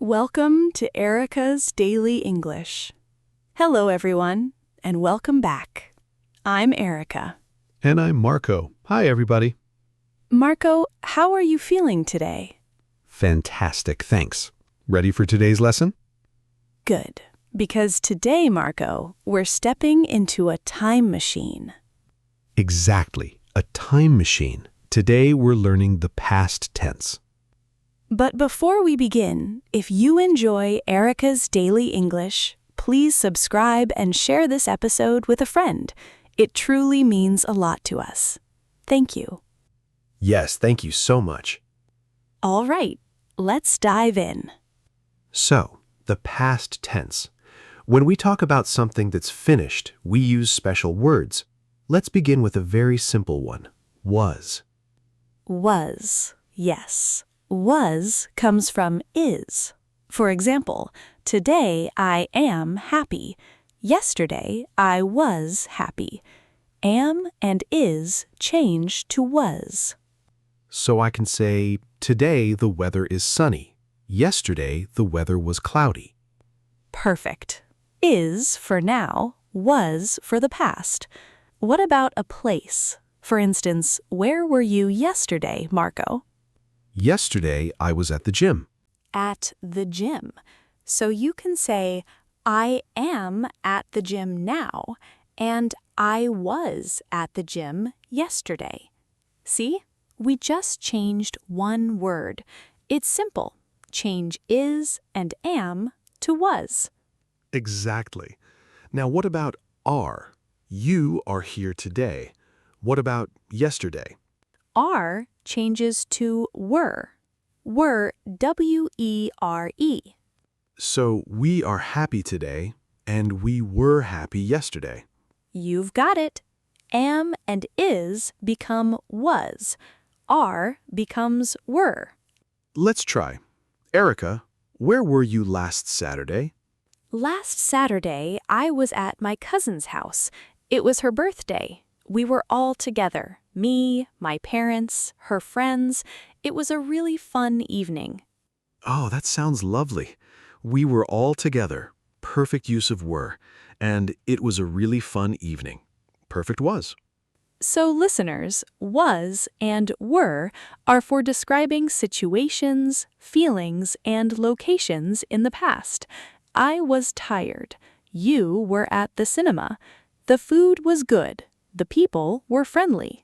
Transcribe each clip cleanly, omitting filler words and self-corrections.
Welcome to Erica's Daily English. Hello, everyone, and welcome back. I'm Erica. And I'm Marco. Hi, everybody. Marco, how are you feeling today? Fantastic, thanks. Ready for today's lesson? Good, because today, Marco, we're stepping into a time machine. Exactly, a time machine. Today we're learning the past tense. But before we begin, if you enjoy Erica's Daily English, please subscribe and share this episode with a friend. It truly means a lot to us. Thank you. Yes, thank you so much. All right, let's dive in. So, the past tense. When we talk about something that's finished, we use special words. Let's begin with a very simple one, was. Was, yes. Was comes from is. For example, today I am happy. Yesterday I was happy. Am and is change to was. So I can say, today the weather is sunny. Yesterday the weather was cloudy. Perfect. Is for now, was for the past. What about a place? For instance, where were you yesterday, Marco? Yesterday I was at the gym. At the gym. So you can say, I am at the gym now, and I was at the gym yesterday. See? We just changed one word. It's simple. Change is and am to was. Exactly. Now what about are? You are here today. What about yesterday? Are changes to were. Were, W-E-R-E. So we are happy today, and we were happy yesterday. You've got it. Am and is become was. Are becomes were. Let's try. Erica, where were you last Saturday? Last Saturday, I was at my cousin's house. It was her birthday. We were all together. Me, my parents, her friends. It was a really fun evening. Oh, that sounds lovely. We were all together. Perfect use of were. And it was a really fun evening. Perfect was. So listeners, was and were are for describing situations, feelings, and locations in the past. I was tired. You were at the cinema. The food was good. The people were friendly.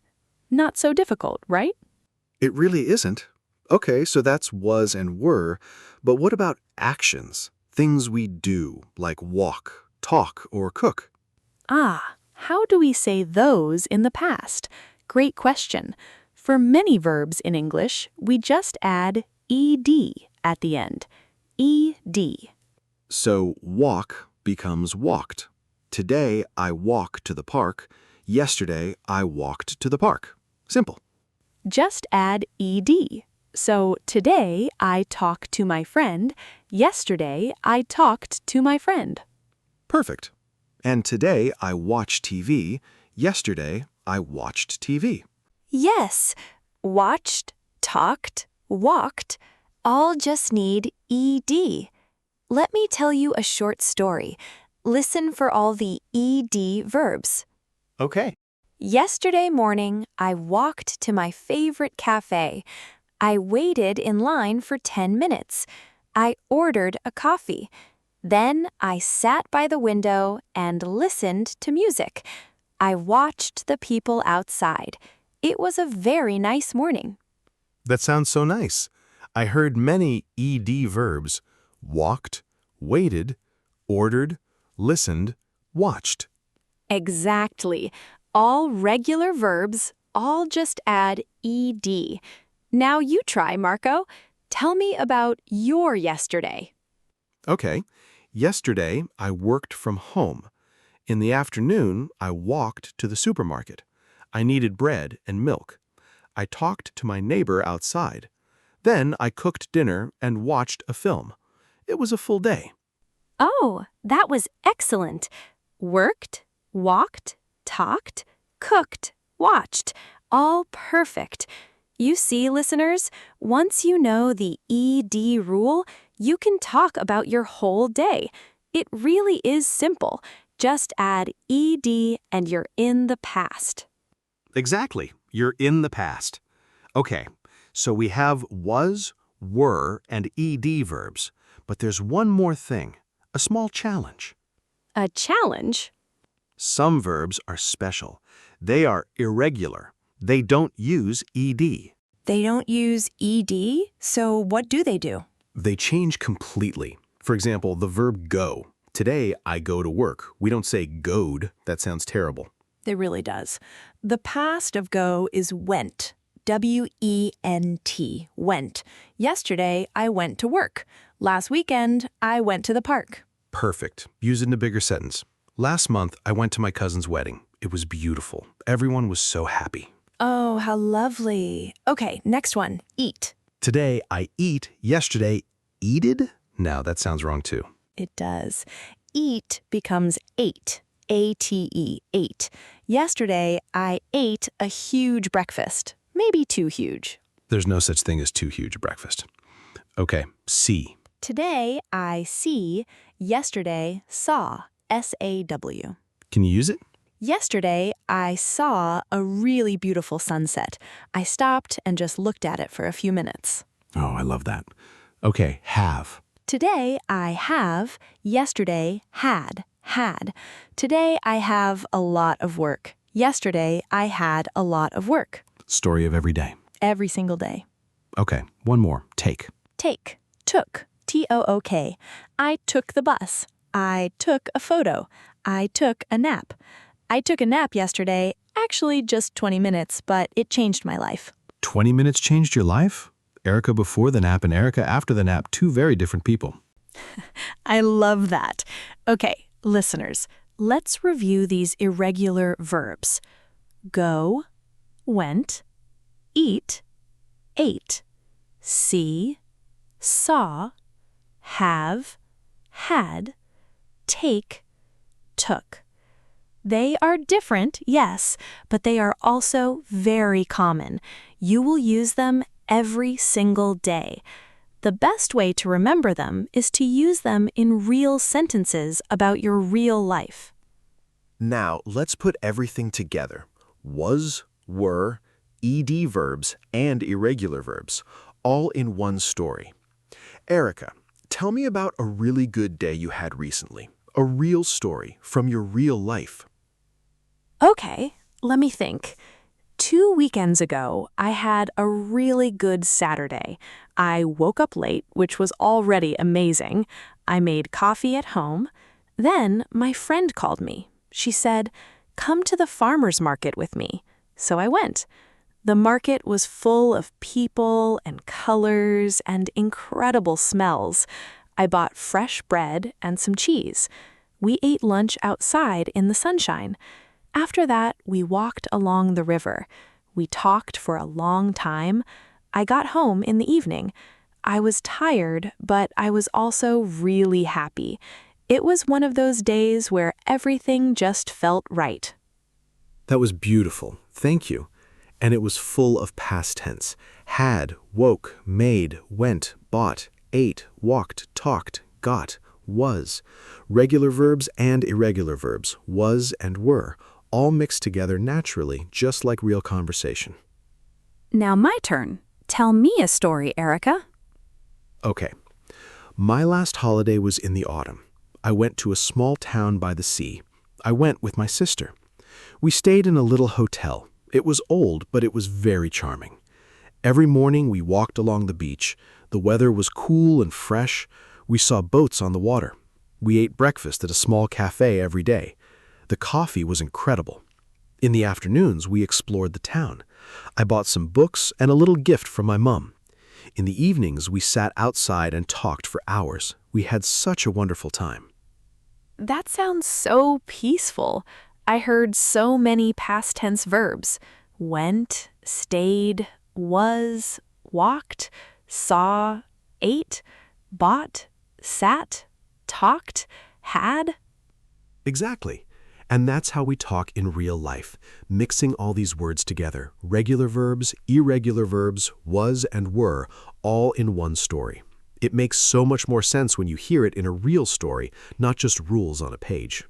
Not so difficult, right? It really isn't. Okay, so that's was and were, but what about actions? Things we do, like walk, talk, or cook? How do we say those in the past? Great question. For many verbs in English, we just add ed at the end. Ed. So walk becomes walked. Today I walk to the park. Yesterday I walked to the park. Simple. Just add ed. So today I talked to my friend. Yesterday I talked to my friend. Perfect. And today I watch TV. Yesterday I watched TV. Yes, watched, talked, walked, all just need ed. Let me tell you a short story. Listen for all the ed verbs. Okay. Yesterday morning, I walked to my favorite cafe. I waited in line for 10 minutes. I ordered a coffee. Then I sat by the window and listened to music. I watched the people outside. It was a very nice morning. That sounds so nice. I heard many ed verbs. Walked, waited, ordered, listened, watched. Exactly. All regular verbs, all just add ed. Now you try, Marco. Tell me about your yesterday. Okay. Yesterday, I worked from home. In the afternoon, I walked to the supermarket. I needed bread and milk. I talked to my neighbor outside. Then I cooked dinner and watched a film. It was a full day. Oh, that was excellent. Worked, walked, talked, cooked, watched. All perfect. You see, listeners, once you know the ED rule, you can talk about your whole day. It really is simple. Just add ED and you're in the past. Exactly. You're in the past. Okay, so we have was, were, and ED verbs. But there's one more thing, a small challenge. A challenge? Some verbs are special. They are irregular. They don't use ED. They don't use ED, so what do they do? They change completely. For example, the verb go. Today, I go to work. We don't say goed. That sounds terrible. It really does. The past of go is went. W-E-N-T, went. Yesterday, I went to work. Last weekend, I went to the park. Perfect. Use it in a bigger sentence. Last month, I went to my cousin's wedding. It was beautiful. Everyone was so happy. Oh, how lovely. Okay, next one, eat. Today, I eat. Yesterday, eated? No, that sounds wrong too. It does. Eat becomes ate. A-T-E, ate. Yesterday, I ate a huge breakfast. Maybe too huge. There's no such thing as too huge a breakfast. Okay, see. Today, I see. Yesterday, saw. S-A-W. Can you use it? Yesterday, I saw a really beautiful sunset. I stopped and just looked at it for a few minutes. Oh, I love that. Okay, have. Today, I have. Yesterday, had. Had. Today, I have a lot of work. Yesterday, I had a lot of work. Story of every day. Every single day. Okay, one more. Take. Take. Took. T-O-O-K. I took the bus. I took a photo. I took a nap. I took a nap yesterday, actually just 20 minutes, but it changed my life. 20 minutes changed your life? Erica before the nap and Erica after the nap, two very different people. I love that. Okay, listeners, let's review these irregular verbs. Go, went, eat, ate, see, saw, have, had, take, took. They are different, yes, but they are also very common. You will use them every single day. The best way to remember them is to use them in real sentences about your real life. Now, let's put everything together. Was, were, ED verbs, and irregular verbs, all in one story. Erica, tell me about a really good day you had recently. A real story from your real life. Okay, let me think. 2 weekends ago, I had a really good Saturday. I woke up late, which was already amazing. I made coffee at home. Then my friend called me. She said, "Come to the farmer's market with me." So I went. The market was full of people and colors and incredible smells. I bought fresh bread and some cheese. We ate lunch outside in the sunshine. After that, we walked along the river. We talked for a long time. I got home in the evening. I was tired, but I was also really happy. It was one of those days where everything just felt right. That was beautiful. Thank you. And it was full of past tense. Had, woke, made, went, bought, ate, walked, talked, got, was. Regular verbs and irregular verbs, was and were, all mixed together naturally, just like real conversation. Now my turn. Tell me a story, Erica. Okay. My last holiday was in the autumn. I went to a small town by the sea. I went with my sister. We stayed in a little hotel. It was old, but it was very charming. Every morning we walked along the beach. The weather was cool and fresh. We saw boats on the water. We ate breakfast at a small cafe every day. The coffee was incredible. In the afternoons, we explored the town. I bought some books and a little gift from my mom. In the evenings, we sat outside and talked for hours. We had such a wonderful time. That sounds so peaceful. I heard so many past tense verbs. Went, stayed, was, walked, saw, ate, bought, sat, talked, had. Exactly. And that's how we talk in real life, mixing all these words together, regular verbs, irregular verbs, was and were, all in one story. It makes so much more sense when you hear it in a real story, not just rules on a page.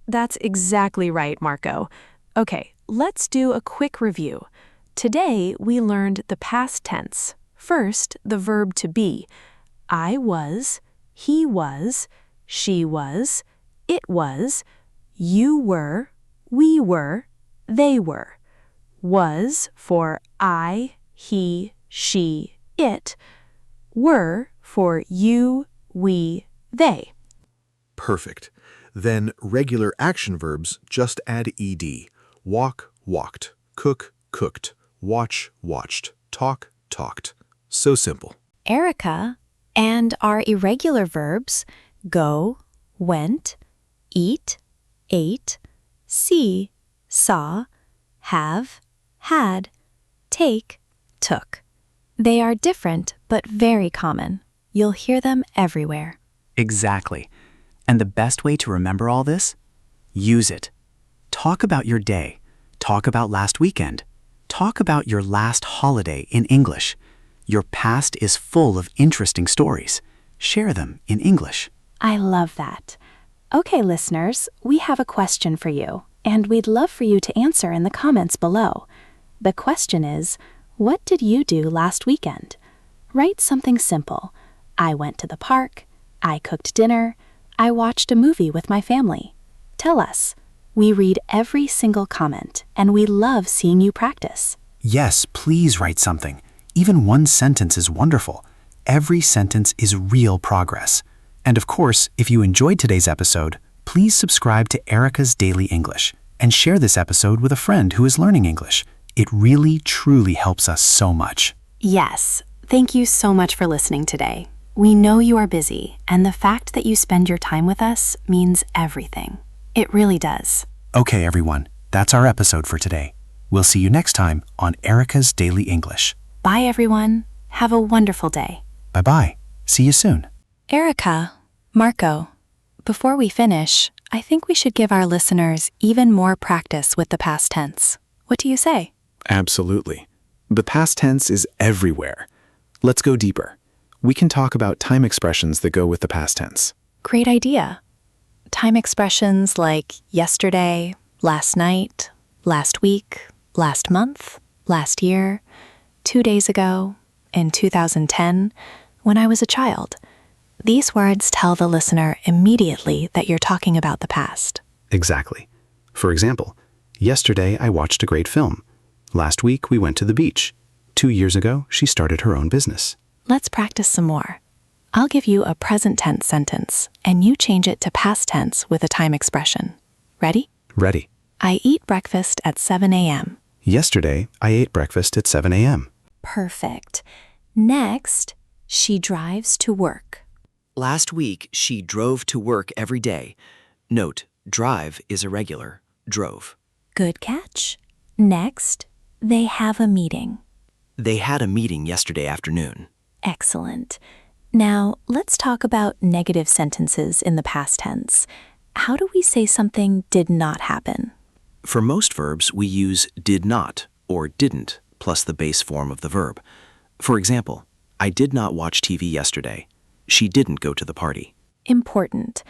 That's exactly right, Marco. Okay, let's do a quick review. Today, we learned the past tense. First, the verb to be. I was, he was, she was, it was, you were, we were, they were. Was for I, he, she, it. Were for you, we, they. Perfect. Then regular action verbs just add ed. Walk, walked. Cook, cooked. Watch, watched. Talk, talked. So simple. Erica, and our irregular verbs go, went, eat, ate, see, saw, have, had, take, took. They are different but very common. You'll hear them everywhere. Exactly. And the best way to remember all this? Use it. Talk about your day. Talk about last weekend. Talk about your last holiday in English. Your past is full of interesting stories. Share them in English. I love that. Okay, listeners, we have a question for you, and we'd love for you to answer in the comments below. The question is, what did you do last weekend? Write something simple. I went to the park. I cooked dinner. I watched a movie with my family. Tell us. We read every single comment, and we love seeing you practice. Yes, please write something. Even one sentence is wonderful. Every sentence is real progress. And of course, if you enjoyed today's episode, please subscribe to Erica's Daily English and share this episode with a friend who is learning English. It really, truly helps us so much. Yes, thank you so much for listening today. We know you are busy, and the fact that you spend your time with us means everything. It really does. Okay, everyone, that's our episode for today. We'll see you next time on Erica's Daily English. Bye, everyone. Have a wonderful day. Bye-bye. See you soon. Erica, Marco, before we finish, I think we should give our listeners even more practice with the past tense. What do you say? Absolutely. The past tense is everywhere. Let's go deeper. We can talk about time expressions that go with the past tense. Great idea. Time expressions like yesterday, last night, last week, last month, last year, 2 days ago, in 2010, when I was a child. These words tell the listener immediately that you're talking about the past. Exactly. For example, yesterday I watched a great film. Last week we went to the beach. 2 years ago, she started her own business. Let's practice some more. I'll give you a present tense sentence, and you change it to past tense with a time expression. Ready? Ready. I eat breakfast at 7 a.m. Yesterday, I ate breakfast at 7 a.m. Perfect. Next, she drives to work. Last week, she drove to work every day. Note, drive is irregular. Drove. Good catch. Next, they have a meeting. They had a meeting yesterday afternoon. Excellent. Now, let's talk about negative sentences in the past tense. How do we say something did not happen? For most verbs, we use did not or didn't plus the base form of the verb. For example, I did not watch TV yesterday. She didn't go to the party. Important.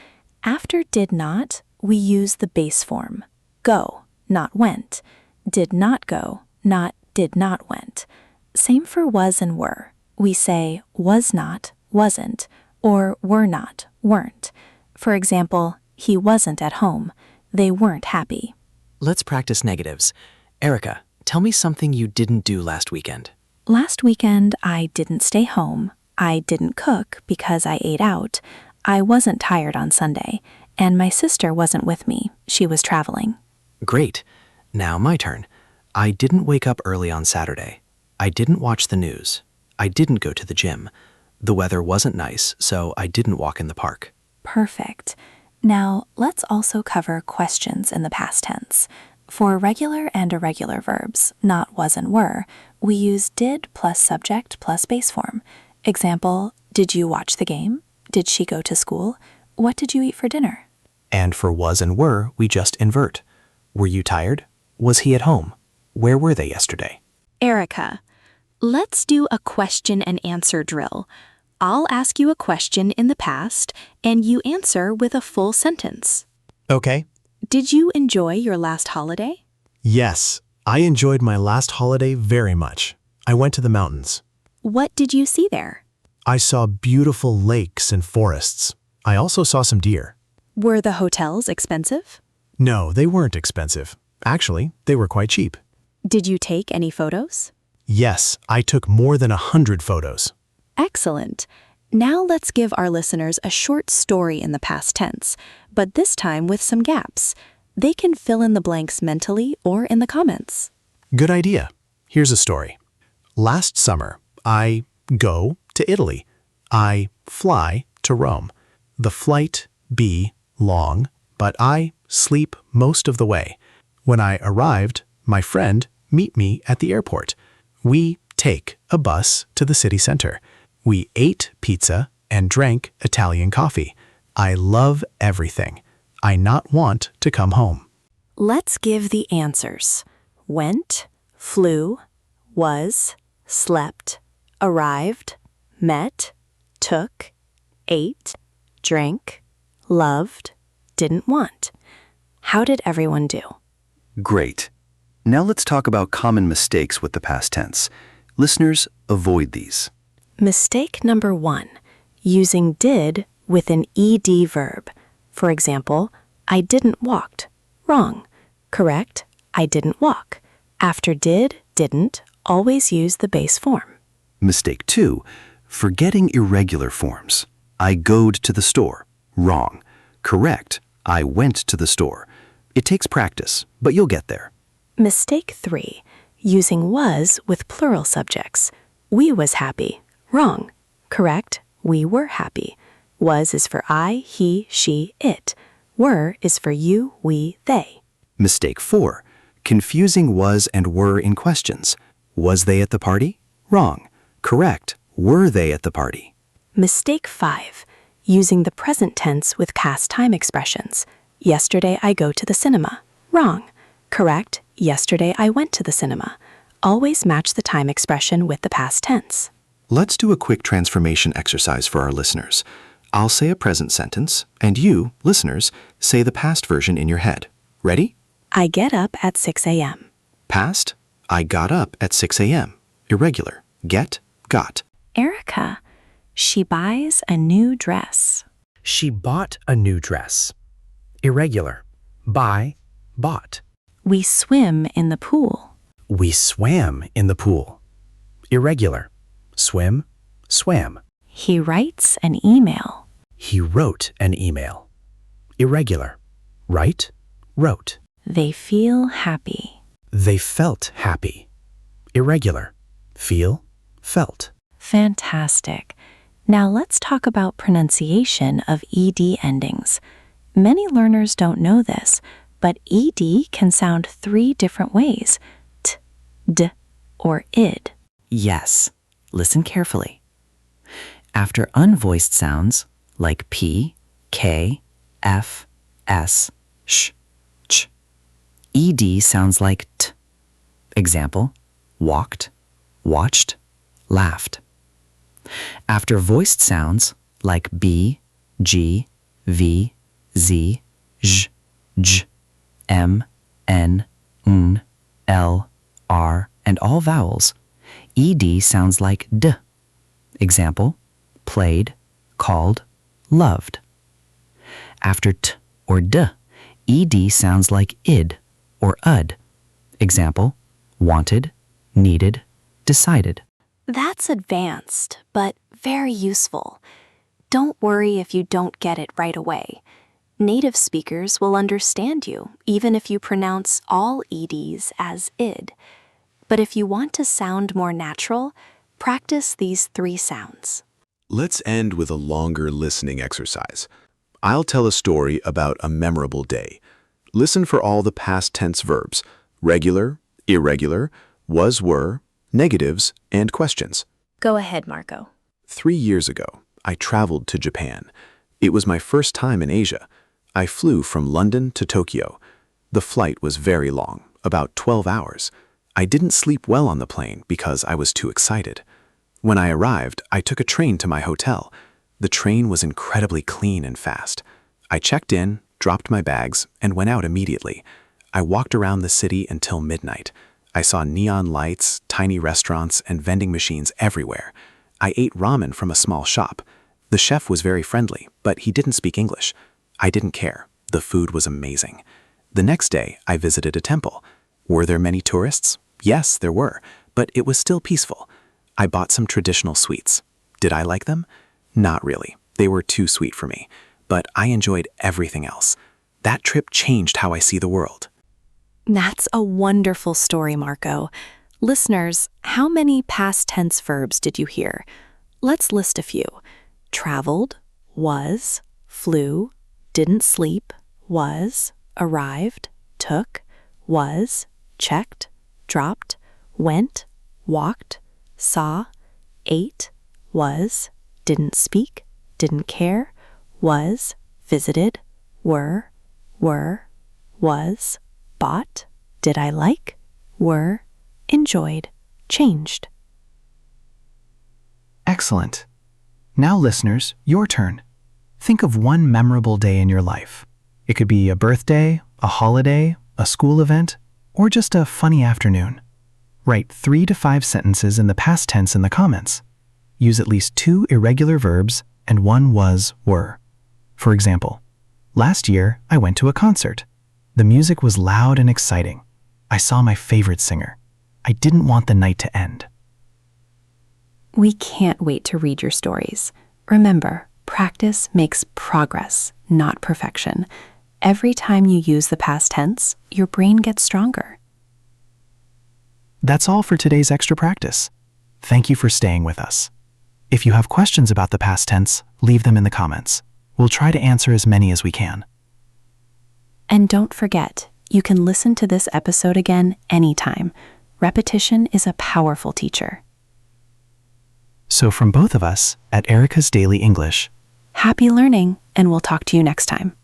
After did not, we use the base form. Go, not went. Did not go, not did not went. Same for was and were. We say was not, wasn't, or were not, weren't. For example, he wasn't at home. They weren't happy. Let's practice negatives. Erica, tell me something you didn't do last weekend. Last weekend, I didn't stay home. I didn't cook because I ate out. I wasn't tired on Sunday. And my sister wasn't with me. She was traveling. Great. Now my turn. I didn't wake up early on Saturday. I didn't watch the news. I didn't go to the gym. The weather wasn't nice, so I didn't walk in the park. Perfect. Now, let's also cover questions in the past tense. For regular and irregular verbs, not was and were, we use did plus subject plus base form. Example, did you watch the game? Did she go to school? What did you eat for dinner? And for was and were, we just invert. Were you tired? Was he at home? Where were they yesterday? Erica, let's do a question and answer drill. I'll ask you a question in the past, and you answer with a full sentence. Okay. Did you enjoy your last holiday? Yes, I enjoyed my last holiday very much. I went to the mountains. What did you see there? I saw beautiful lakes and forests. I also saw some deer. Were the hotels expensive? No, they weren't expensive. Actually, they were quite cheap. Did you take any photos? Yes, I took more than 100 photos. Excellent. Now let's give our listeners a short story in the past tense, but this time with some gaps. They can fill in the blanks mentally or in the comments. Good idea. Here's a story. Last summer, I go to Italy. I fly to Rome. The flight be long, but I sleep most of the way. When I arrived, my friend meet me at the airport. We take a bus to the city center. We ate pizza and drank Italian coffee. I love everything. I not want to come home. Let's give the answers. Went, flew, was, slept, arrived, met, took, ate, drank, loved, didn't want. How did everyone do? Great. Now let's talk about common mistakes with the past tense. Listeners, avoid these. Mistake number 1, using did with an ed verb. For example, I didn't walked. Wrong. Correct, I didn't walk. After did, didn't, always use the base form. Mistake 2, forgetting irregular forms. I goed to the store. Wrong. Correct, I went to the store. It takes practice, but you'll get there. Mistake 3, using was with plural subjects. We was happy. Wrong. Correct, we were happy. Was is for I, he, she, it. Were is for you, we, they. Mistake 4, confusing was and were in questions. Was they at the party? Wrong. Correct, were they at the party? Mistake 5, using the present tense with past time expressions. Yesterday I go to the cinema. Wrong. Correct, yesterday I went to the cinema. Always match the time expression with the past tense. Let's do a quick transformation exercise for our listeners. I'll say a present sentence, and you, listeners, say the past version in your head. Ready? I get up at 6 a.m. Past, I got up at 6 a.m. Irregular, get, got. Erica, she buys a new dress. She bought a new dress. Irregular, buy, bought. We swim in the pool. We swam in the pool. Irregular, swim, swam. He writes an email. He wrote an email. Irregular, write, wrote. They feel happy. They felt happy. Irregular, feel, felt. Fantastic. Now let's talk about pronunciation of ed endings. Many learners don't know this, but ed can sound 3 different ways: t, d, or id. Yes, listen carefully. After unvoiced sounds like P, K, F, S, sh, ch, ed sounds like t. Example, walked, watched, laughed. After voiced sounds like B, G, V, Z, J, J, M, N, N, L, R, and all vowels, ed sounds like d. Example, played, called, loved. After t or d, ed sounds like id or ud. Example, wanted, needed, decided. That's advanced, but very useful. Don't worry if you don't get it right away. Native speakers will understand you, even if you pronounce all eds as id. But if you want to sound more natural, practice these 3 sounds. Let's end with a longer listening exercise. I'll tell a story about a memorable day. Listen for all the past tense verbs: regular, irregular, was, were, negatives, and questions. Go ahead, Marco. 3 years ago, I traveled to Japan. It was my first time in Asia. I flew from London to Tokyo. The flight was very long, about 12 hours. I didn't sleep well on the plane because I was too excited. When I arrived, I took a train to my hotel. The train was incredibly clean and fast. I checked in, dropped my bags, and went out immediately. I walked around the city until midnight. I saw neon lights, tiny restaurants, and vending machines everywhere. I ate ramen from a small shop. The chef was very friendly, but he didn't speak English. I didn't care. The food was amazing. The next day, I visited a temple. Were there many tourists? Yes, there were, but it was still peaceful. I bought some traditional sweets. Did I like them? Not really. They were too sweet for me, but I enjoyed everything else. That trip changed how I see the world. That's a wonderful story, Marco. Listeners, how many past tense verbs did you hear? Let's list a few. Traveled, was, flew, didn't sleep, was, arrived, took, was, checked, dropped, went, walked, saw, ate, was, didn't speak, didn't care, was, visited, were, was, bought, did I like, were, enjoyed, changed. Excellent. Now, listeners, your turn. Think of one memorable day in your life. It could be a birthday, a holiday, a school event, or just a funny afternoon. Write 3 to 5 sentences in the past tense in the comments. Use at least 2 irregular verbs and 1 was, were. For example, last year I went to a concert. The music was loud and exciting. I saw my favorite singer. I didn't want the night to end. We can't wait to read your stories. Remember, practice makes progress, not perfection. Every time you use the past tense, your brain gets stronger. That's all for today's extra practice. Thank you for staying with us. If you have questions about the past tense, leave them in the comments. We'll try to answer as many as we can. And don't forget, you can listen to this episode again anytime. Repetition is a powerful teacher. So from both of us at Erica's Daily English, Happy learning, and we'll talk to you next time.